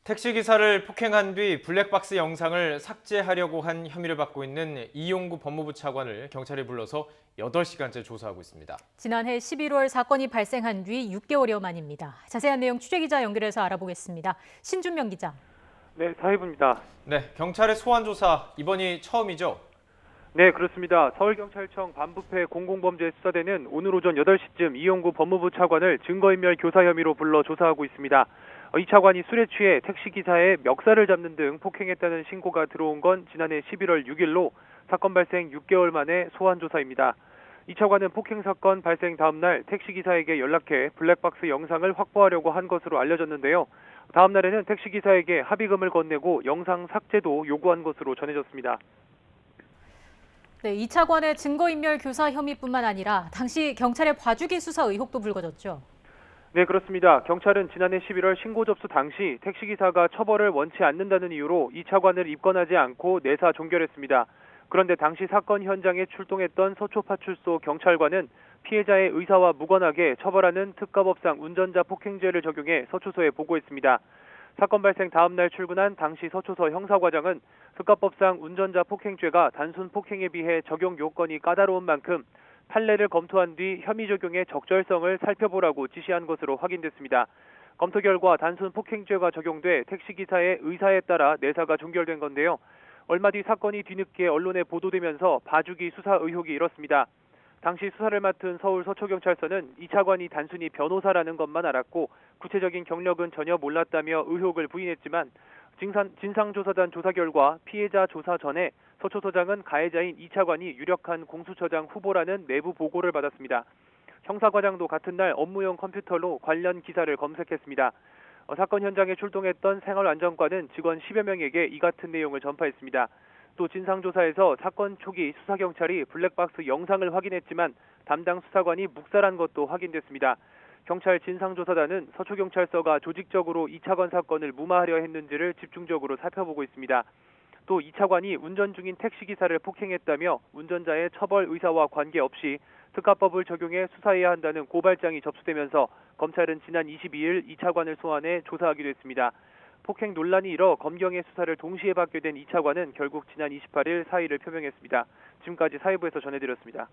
택시기사를 폭행한 뒤 블랙박스 영상을 삭제하려고 한 혐의를 받고 있는 이용구 법무부 차관을 경찰이 불러서 8시간째 조사하고 있습니다. 지난해 11월 사건이 발생한 뒤 6개월여 만입니다. 자세한 내용 취재기자 연결해서 알아보겠습니다. 신준명 기자. 네, 사회부입니다. 네, 경찰의 소환 조사 이번이 처음이죠? 네, 그렇습니다. 서울경찰청 반부패 공공범죄 수사대는 오늘 오전 8시쯤 이용구 법무부 차관을 증거인멸 교사 혐의로 불러 조사하고 있습니다. 이 차관이 술에 취해 택시기사의 멱살을 잡는 등 폭행했다는 신고가 들어온 건 지난해 11월 6일로 사건 발생 6개월 만에 소환 조사입니다. 이 차관은 폭행 사건 발생 다음 날 택시기사에게 연락해 블랙박스 영상을 확보하려고 한 것으로 알려졌는데요. 다음 날에는 택시기사에게 합의금을 건네고 영상 삭제도 요구한 것으로 전해졌습니다. 네, 이 차관의 증거인멸 교사 혐의뿐만 아니라 당시 경찰의 봐주기 수사 의혹도 불거졌죠. 네, 그렇습니다. 경찰은 지난해 11월 신고 접수 당시 택시기사가 처벌을 원치 않는다는 이유로 이 차관을 입건하지 않고 내사 종결했습니다. 그런데 당시 사건 현장에 출동했던 서초파출소 경찰관은 피해자의 의사와 무관하게 처벌하는 특가법상 운전자 폭행죄를 적용해 서초서에 보고했습니다. 사건 발생 다음 날 출근한 당시 서초서 형사과장은 특가법상 운전자 폭행죄가 단순 폭행에 비해 적용 요건이 까다로운 만큼 판례를 검토한 뒤 혐의 적용의 적절성을 살펴보라고 지시한 것으로 확인됐습니다. 검토 결과 단순 폭행죄가 적용돼 택시기사의 의사에 따라 내사가 종결된 건데요. 얼마 뒤 사건이 뒤늦게 언론에 보도되면서 봐주기 수사 의혹이 일었습니다. 당시 수사를 맡은 서울 서초경찰서는 이 차관이 단순히 변호사라는 것만 알았고 구체적인 경력은 전혀 몰랐다며 의혹을 부인했지만 진상조사단 조사 결과 피해자 조사 전에 서초서장은 가해자인 이 차관이 유력한 공수처장 후보라는 내부 보고를 받았습니다. 형사과장도 같은 날 업무용 컴퓨터로 관련 기사를 검색했습니다. 사건 현장에 출동했던 생활안전과는 직원 10여 명에게 이 같은 내용을 전파했습니다. 또 진상조사에서 사건 초기 수사경찰이 블랙박스 영상을 확인했지만 담당 수사관이 묵살한 것도 확인됐습니다. 경찰 진상조사단은 서초경찰서가 조직적으로 이 차관 사건을 무마하려 했는지를 집중적으로 살펴보고 있습니다. 또 이 차관이 운전 중인 택시기사를 폭행했다며 운전자의 처벌 의사와 관계없이 특가법을 적용해 수사해야 한다는 고발장이 접수되면서 검찰은 지난 22일 이 차관을 소환해 조사하기로 했습니다. 폭행 논란이 일어 검경의 수사를 동시에 받게 된 이 차관은 결국 지난 28일 사의를 표명했습니다. 지금까지 사회부에서 전해드렸습니다.